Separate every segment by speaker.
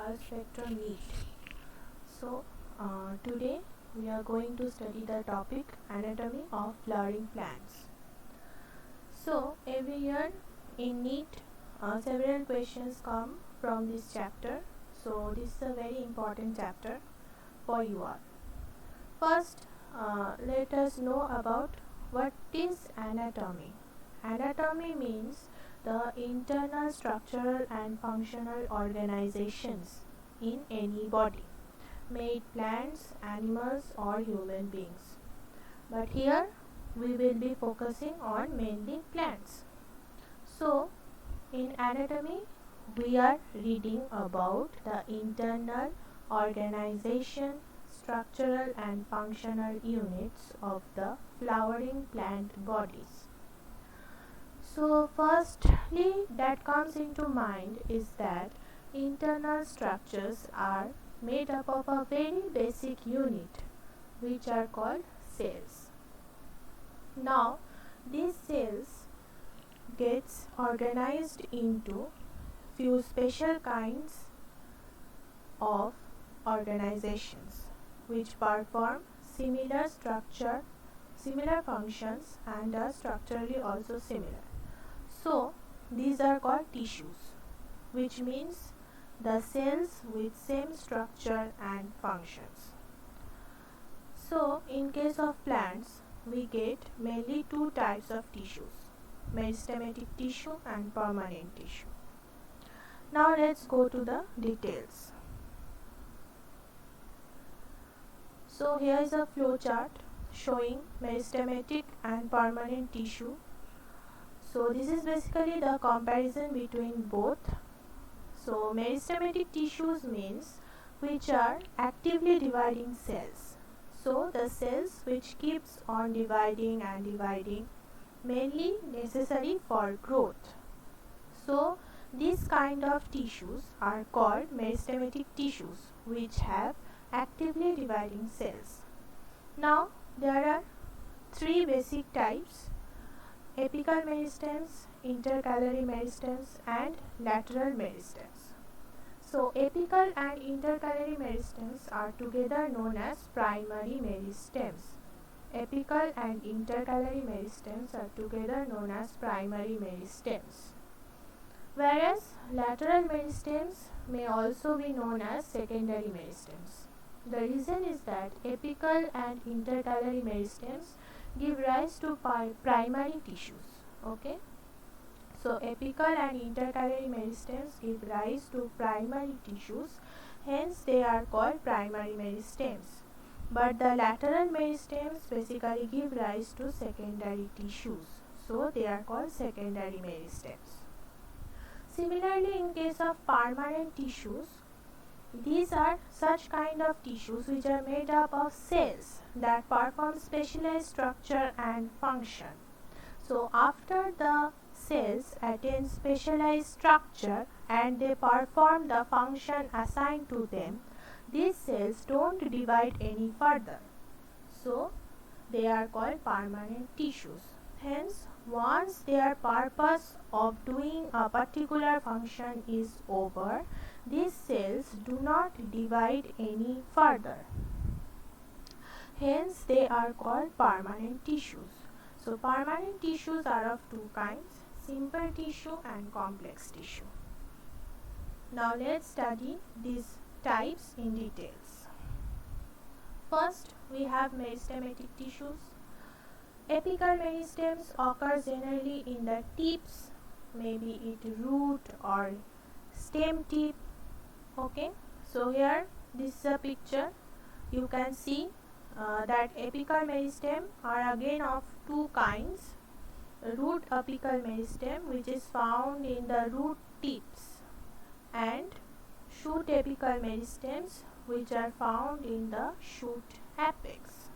Speaker 1: Charles Spector NEET. Today we are going to study the topic anatomy of flowering plants. So every year in NEET several questions come from this chapter. So this is a very important chapter for you all. First, let us know about what is anatomy. Anatomy means the internal structural and functional organizations in any body, may it plants, animals or human beings. But here we will be focusing on mainly plants. So in anatomy we are reading about the internal organization, structural and functional units of the flowering plant bodies. So firstly that comes into mind is that internal structures are made up of a very basic unit which are called cells. Now these cells gets organized into few special kinds of organizations which perform similar functions and are structurally also similar. So these are called tissues, which means the cells with same structure and functions. So in case of plants we get mainly two types of tissues, meristematic tissue and permanent tissue. Now let's go to the details. So here is a flow chart showing meristematic and permanent tissue. So this is basically the comparison between both. So meristematic tissues means which are actively dividing cells. So the cells which keeps on dividing and dividing, mainly necessary for growth. So these kind of tissues are called meristematic tissues which have actively dividing cells. Now there are three basic types: apical meristems, intercalary meristems and lateral meristems. So apical and intercalary meristems are together known as primary meristems. Apical and intercalary meristems are together known as primary meristems. Whereas lateral meristems may also be known as secondary meristems. The reason is that apical and intercalary meristems give rise to primary tissues. Okay, so apical and intercalary meristems give rise to primary tissues, hence they are called primary meristems. But the lateral meristems basically give rise to secondary tissues, so they are called secondary meristems. Similarly, in case of permanent tissues, these are such kind of tissues which are made up of cells that perform specialized structure and function. So after the cells attain specialized structure and they perform the function assigned to them, these cells don't divide any further. So they are called permanent tissues. Hence, once their purpose of doing a particular function is over, these cells do not divide any further. Hence, they are called permanent tissues. So, permanent tissues are of two kinds: simple tissue and complex tissue. Now, let's study these types in details. First, we have meristematic tissues. Apical meristems occur generally in the tips, maybe it root or stem tip. Okay, so here this is a picture. You can see that apical meristem are again of two kinds: root apical meristem, which is found in the root tips, and shoot apical meristems, which are found in the shoot apex.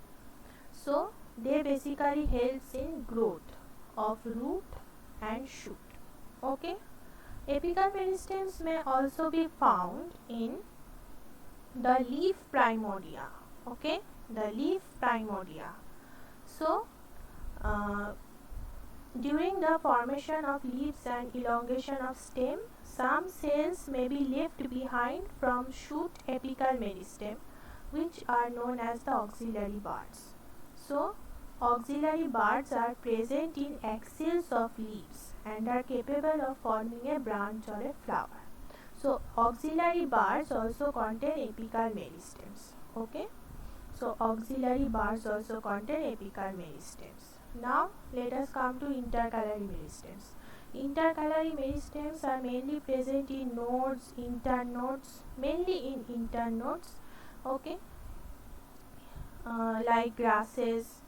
Speaker 1: So they basically helps in growth of root and shoot. Okay, apical meristems may also be found in the leaf primordia. Okay, the leaf primordia. So During the formation of leaves and elongation of stem, some cells may be left behind from shoot apical meristem, which are known as the auxiliary buds. So, auxiliary buds are present in axils of leaves and are capable of forming a branch or a flower. So, auxiliary buds also contain apical meristems. Okay. So, auxiliary buds also contain apical meristems. Now, let us come to intercalary meristems. Intercalary meristems are mainly present in nodes, internodes, mainly in internodes. Okay. Like grasses,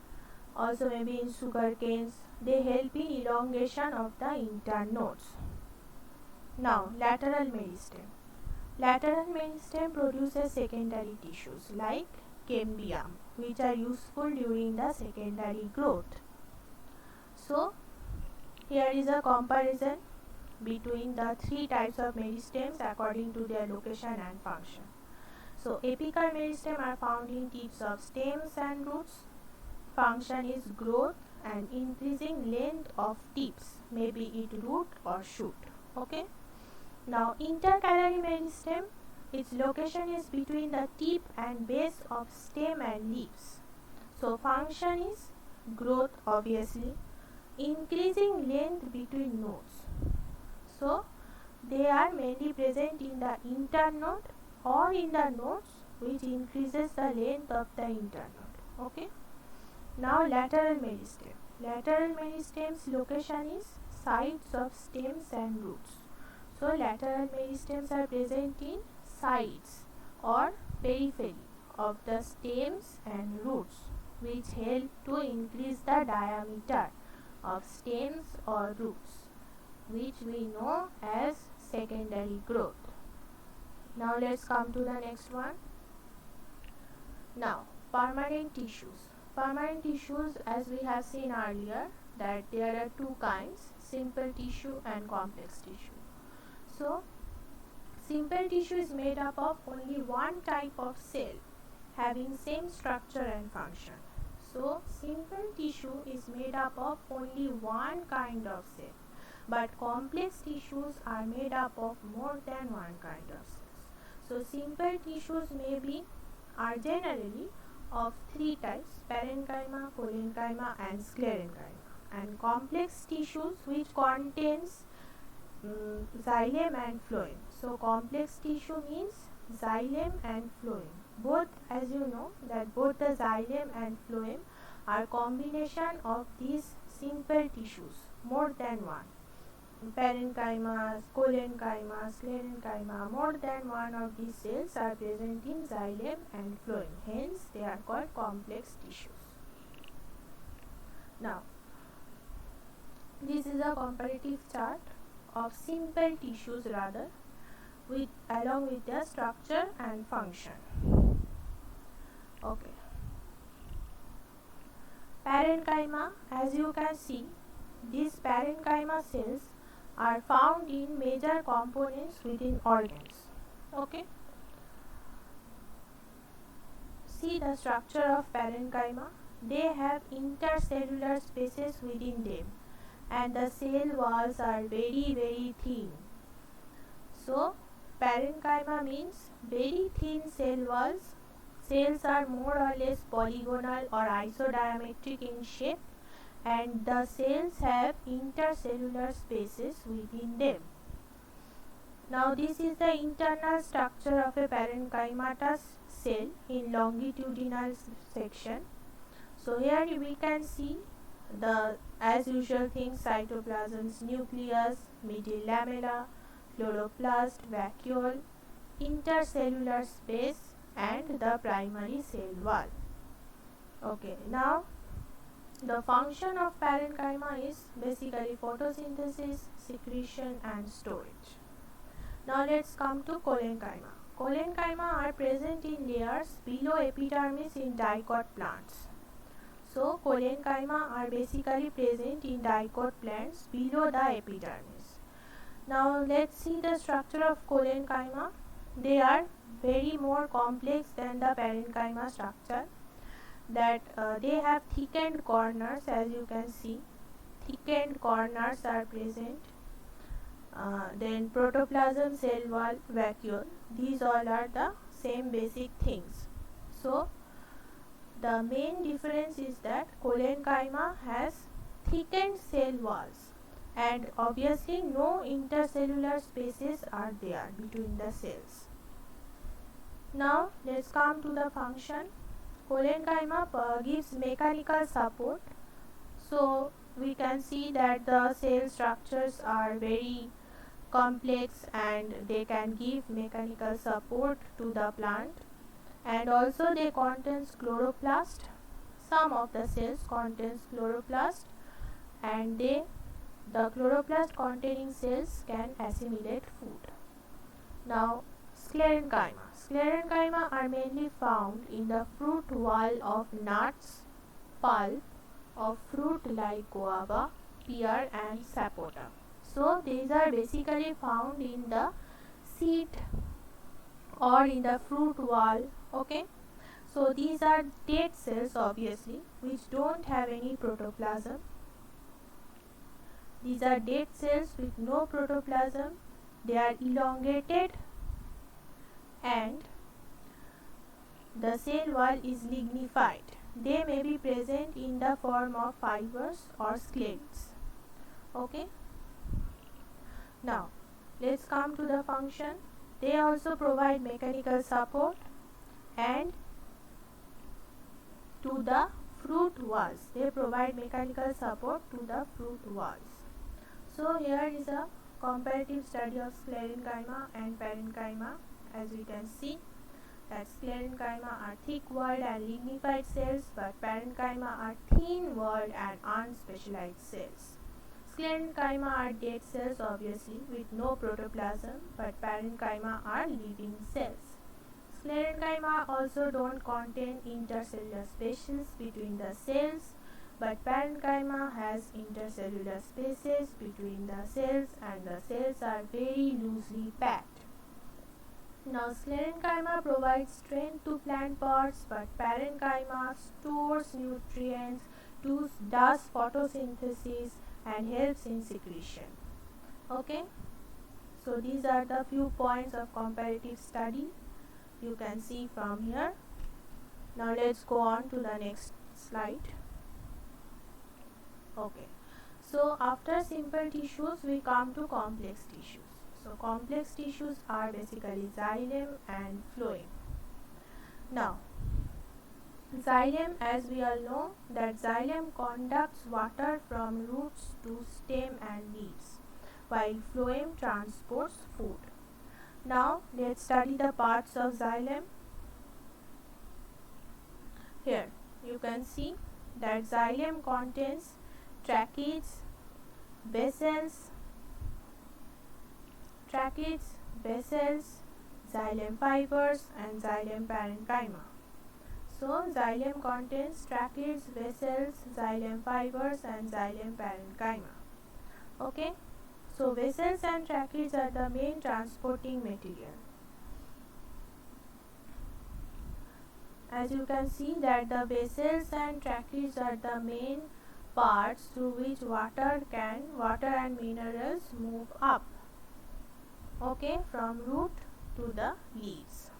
Speaker 1: also maybe in sugar canes, they help in elongation of the internodes. Now, lateral meristem. Lateral meristem produces secondary tissues like cambium, which are useful during the secondary growth. So, here is a comparison between the three types of meristems according to their location and function. So, apical meristem are found in tips of stems and roots. Function is growth and increasing length of tips, maybe it root or shoot. Okay. Now, intercalary meristem, its location is between the tip and base of stem and leaves. So, function is growth, obviously, increasing length between nodes. So, they are mainly present in the internode or in the nodes which increases the length of the internode. Okay. Now, lateral meristem. Lateral meristem's location is sides of stems and roots. So, lateral meristems are present in sides or periphery of the stems and roots, which help to increase the diameter of stems or roots, which we know as secondary growth. Now, let's come to the next one. Now, permanent tissues. Permanent tissues, as we have seen earlier, that there are two kinds, simple tissue and complex tissue. So, simple tissue is made up of only one type of cell having same structure and function. So, simple tissue is made up of only one kind of cell, but complex tissues are made up of more than one kind of cells. So, simple tissues are generally of three types: parenchyma, collenchyma and sclerenchyma, and complex tissues which contains xylem and phloem. So, complex tissue means xylem and phloem. Both, as you know, that both the xylem and phloem are combination of these simple tissues, more than one. Parenchyma, collenchyma, sclerenchyma, more than one of these cells are present in xylem and phloem. Hence, they are called complex tissues. Now, this is a comparative chart of simple tissues along with their structure and function. Okay. Parenchyma, as you can see, these parenchyma cells are found in major components within organs. Okay. See the structure of parenchyma. They have intercellular spaces within them, and the cell walls are very, very thin. So, parenchyma means very thin cell walls. Cells are more or less polygonal or isodiametric in shape, and the cells have intercellular spaces within them. Now, this is the internal structure of a parenchymatous cell in longitudinal section. So, here we can see the as usual things: cytoplasm's nucleus, middle lamella, chloroplast, vacuole, intercellular space and the primary cell wall. Okay, now the function of parenchyma is basically photosynthesis, secretion and storage. Now let's come to collenchyma. Collenchyma are present in layers below epidermis in dicot plants. So, collenchyma are basically present in dicot plants below the epidermis. Now, let's see the structure of collenchyma. They are very more complex than the parenchyma structure. That they have thickened corners, as you can see, thickened corners are present. Then protoplasm, cell wall, vacuole, these all are the same basic things. So the main difference is that collenchyma has thickened cell walls, and obviously no intercellular spaces are there between the cells. Now let's come to the function. Collenchyma gives mechanical support. So we can see that the cell structures are very complex and they can give mechanical support to the plant, and also they contains chloroplast. Some of the cells contains chloroplast, and the chloroplast containing cells can assimilate food. Now sclerenchyma. Sclerenchyma are mainly found in the fruit wall of nuts, pulp of fruit like guava, pear and sapota. So these are basically found in the seed or in the fruit wall. Okay, so these are dead cells obviously which don't have any protoplasm. These are dead cells with no protoplasm. They are elongated and the cell wall is lignified. They may be present in the form of fibers or sclerites. Okay, now let's come to the function. They also provide mechanical support and to the fruit walls. They provide mechanical support to the fruit walls. So here is a comparative study of sclerenchyma and parenchyma. As we can see that sclerenchyma are thick-walled and lignified cells, but parenchyma are thin-walled and unspecialized cells. Sclerenchyma are dead cells obviously with no protoplasm, but parenchyma are living cells. Sclerenchyma also don't contain intercellular spaces between the cells, but parenchyma has intercellular spaces between the cells and the cells are very loosely packed. Now sclerenchyma provides strength to plant parts, but parenchyma stores nutrients, does photosynthesis and helps in secretion. Okay, so these are the few points of comparative study you can see from here. Now let's go on to the next slide. Okay, so after simple tissues we come to complex tissues. So complex tissues are basically xylem and phloem. Now xylem, as we all know that xylem conducts water from roots to stem and leaves, while phloem transports food. Now let's study the parts of xylem. Here you can see that xylem contains tracheids, basals, xylem fibers and xylem parenchyma. So xylem contains tracheids, basals, xylem fibers and xylem parenchyma. Okay, so basals and tracheids are the main transporting material. As you can see that the basals and tracheids are the main parts through which water and minerals move up, okay, from root to the leaves.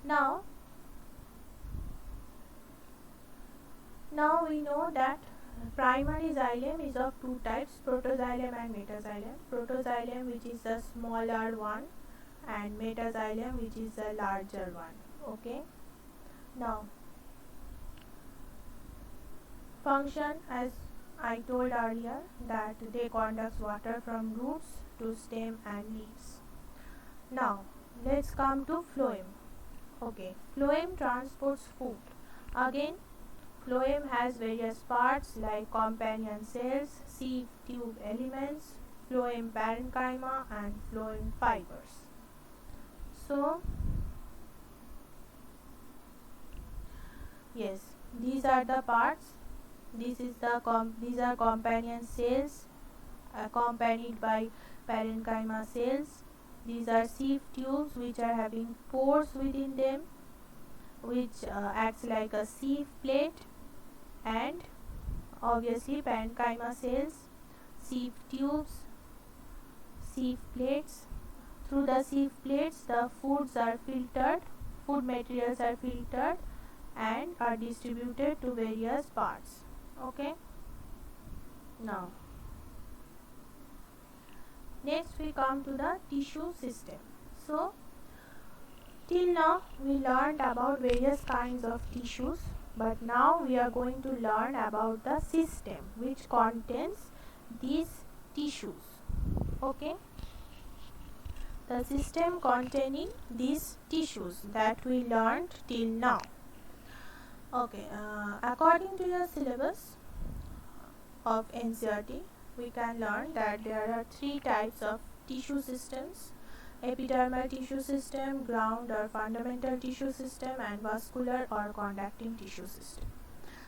Speaker 1: Now we know that primary xylem is of two types, protoxylem and metaxylem. Protoxylem, which is the smaller one, and metaxylem, which is the larger one. Okay, now function, as I told earlier, that they conduct water from roots to stem and leaves. Now let's come to phloem. Okay, phloem transports food. Again, phloem has various parts like companion cells, sieve tube elements, phloem parenchyma and phloem fibers. So yes, these are the parts. These are companion cells accompanied by parenchyma cells. These are sieve tubes which are having pores within them, which acts like a sieve plate, and obviously parenchyma cells, sieve tubes, sieve plates. Through the sieve plates, the food materials are filtered and are distributed to various parts. Okay. Now, next we come to the tissue system. So, till now we learned about various kinds of tissues, but now we are going to learn about the system which contains these tissues. Okay. The system containing these tissues that we learned till now. Okay, according to your syllabus of NCERT, we can learn that there are three types of tissue systems: epidermal tissue system, ground or fundamental tissue system, and vascular or conducting tissue system.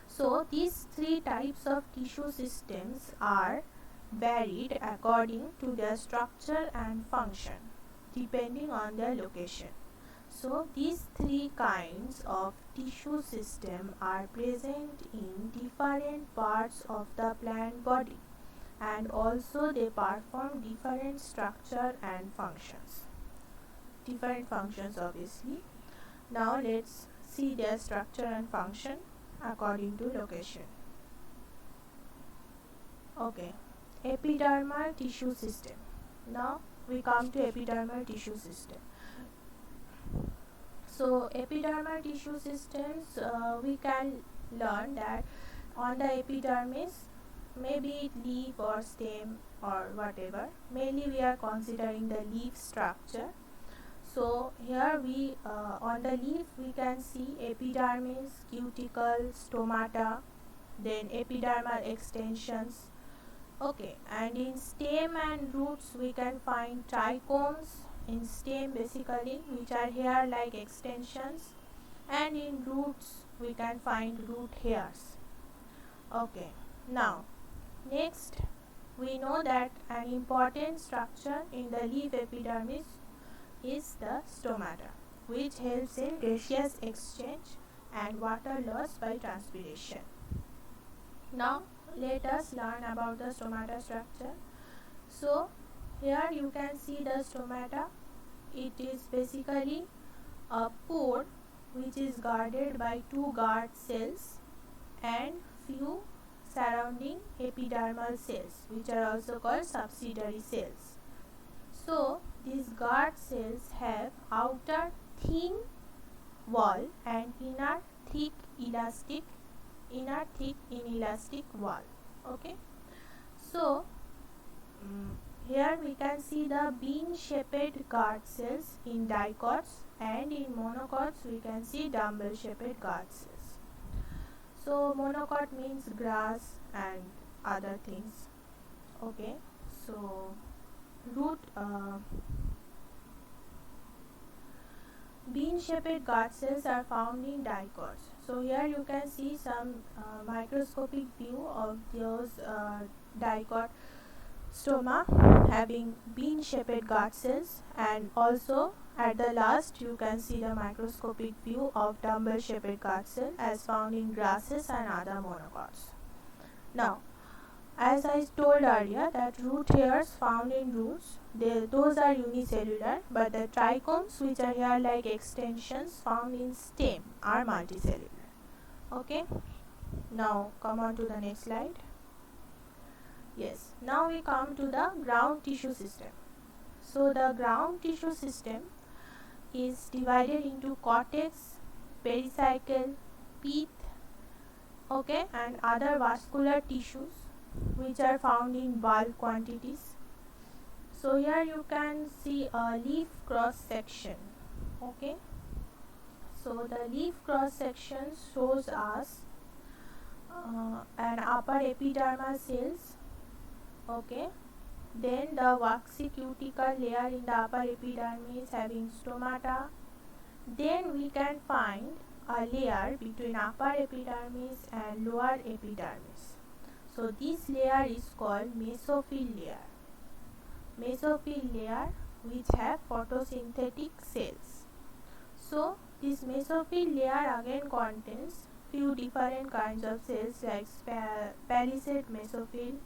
Speaker 1: So these three types of tissue systems are varied according to their structure and function depending on their location. So these three kinds of tissue system are present in different parts of the plant body, and also they perform different structure and functions. Different functions obviously. Now let's see their structure and function according to location. Okay, epidermal tissue system. Now we come to epidermal tissue system. So epidermal tissue systems, we can learn that on the epidermis, maybe it leaf or stem or whatever, mainly we are considering the leaf structure. So here we on the leaf we can see epidermis, cuticle, stomata, then epidermal extensions. Okay, and in stem and roots we can find trichomes in stem basically, which are hair-like extensions, and in roots we can find root hairs. Okay, now next we know that an important structure in the leaf epidermis is the stomata, which helps in gaseous exchange and water loss by transpiration. Now let us learn about the stomata structure. So here you can see the stomata. It is basically a pore which is guarded by two guard cells and few surrounding epidermal cells, which are also called subsidiary cells. So these guard cells have outer thin wall and inner thick inelastic wall. Okay, so here we can see the bean-shaped guard cells in dicots, and in monocots we can see dumbbell-shaped guard cells. So monocot means grass and other things. Okay, so bean-shaped guard cells are found in dicots. So here you can see some microscopic view of those dicot stoma having bean-shaped guard cells, and also at the last you can see the microscopic view of dumbbell-shaped guard cell as found in grasses and other monocots. Now, as I told earlier that root hairs found in roots, those are unicellular, but the trichomes, which are hair-like extensions found in stem, are multicellular. Okay, now come on to the next slide. Yes, now we come to the ground tissue system. So the ground tissue system is divided into cortex, pericycle, pith, okay, and other vascular tissues which are found in bulk quantities. So here you can see a leaf cross section. Okay, so the leaf cross section shows us an upper epidermal cells. Okay, then the waxy cuticle layer in the upper epidermis having stomata. Then we can find a layer between upper epidermis and lower epidermis. So this layer is called mesophyll layer. Mesophyll layer which have photosynthetic cells. So this mesophyll layer again contains few different kinds of cells like palisade mesophyll,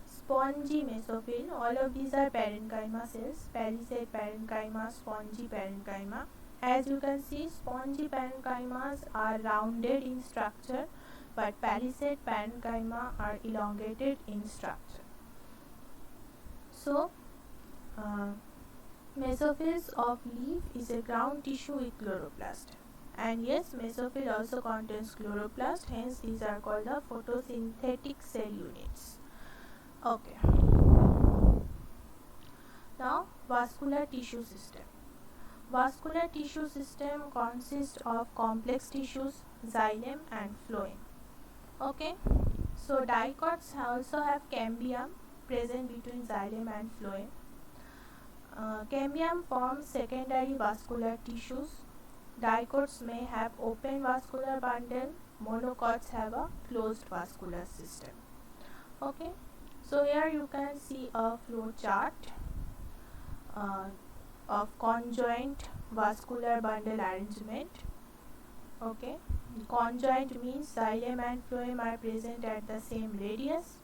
Speaker 1: spongy mesophyll. All of these are parenchyma cells. Palisade parenchyma, spongy parenchyma. As you can see, spongy parenchymas are rounded in structure, but palisade parenchyma are elongated in structure. So, mesophills of leaf is a ground tissue with chloroplast. And yes, mesophyll also contains chloroplast, hence these are called the photosynthetic cell units. Okay. Now, vascular tissue system. Vascular tissue system consists of complex tissues, xylem and phloem. Okay. So, dicots also have cambium present between xylem and phloem. Cambium forms secondary vascular tissues. Dicots may have open vascular bundle. Monocots have a closed vascular system. Okay. So here you can see a flow chart of conjoint vascular bundle arrangement. Okay. Conjoint means xylem and phloem are present at the same radius.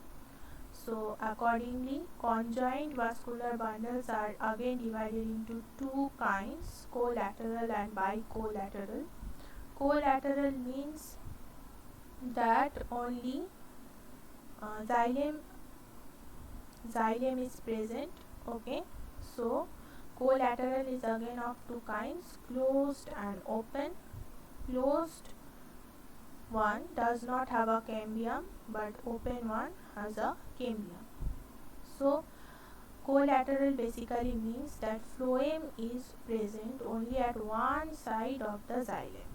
Speaker 1: So accordingly, conjoint vascular bundles are again divided into two kinds, collateral and bicollateral. Collateral means that only xylem is present. Okay, so collateral is again of two kinds, closed and open. Closed one does not have a cambium, but open one has a cambium. So collateral basically means that phloem is present only at one side of the xylem.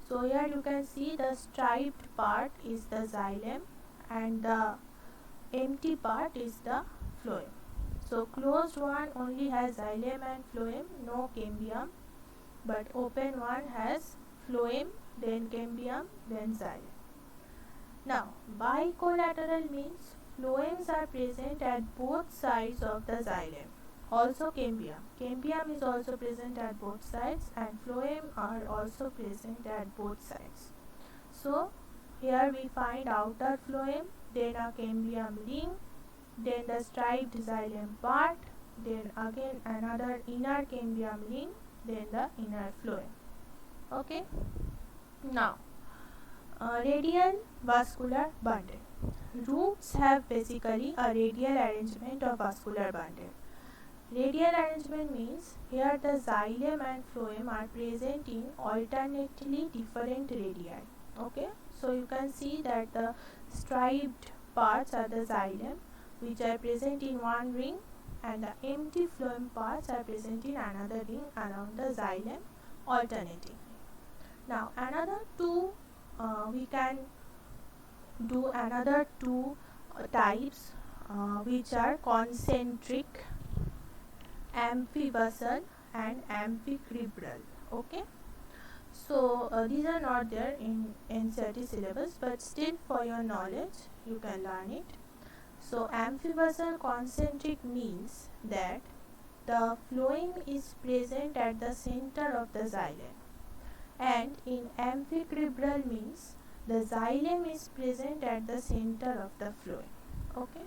Speaker 1: So here you can see the striped part is the xylem and the empty part is the phloem. So closed one only has xylem and phloem, no cambium, but open one has phloem, then cambium, then xylem. Now, bicollateral means phloems are present at both sides of the xylem. Also cambium. Cambium is also present at both sides and phloem are also present at both sides. So, here we find outer phloem, then a cambium ring, then the striped xylem part, then again another inner cambium ring, then the inner phloem. Okay. Now, radial vascular bundle. Roots have basically a radial arrangement of vascular bundle. Radial arrangement means here the xylem and phloem are present in alternately different radii. Okay, so you can see that the striped parts are the xylem, which are present in one ring, and the empty phloem parts are present in another ring around the xylem alternating. Now another two, we can do another two types which are concentric, amphibasal and amphicribral. Okay, so these are not there in NCERT syllabus, but still for your knowledge you can learn it. So amphibasal concentric means that the phloem is present at the center of the xylem, and in amphicribral means the xylem is present at the center of the phloem. Okay.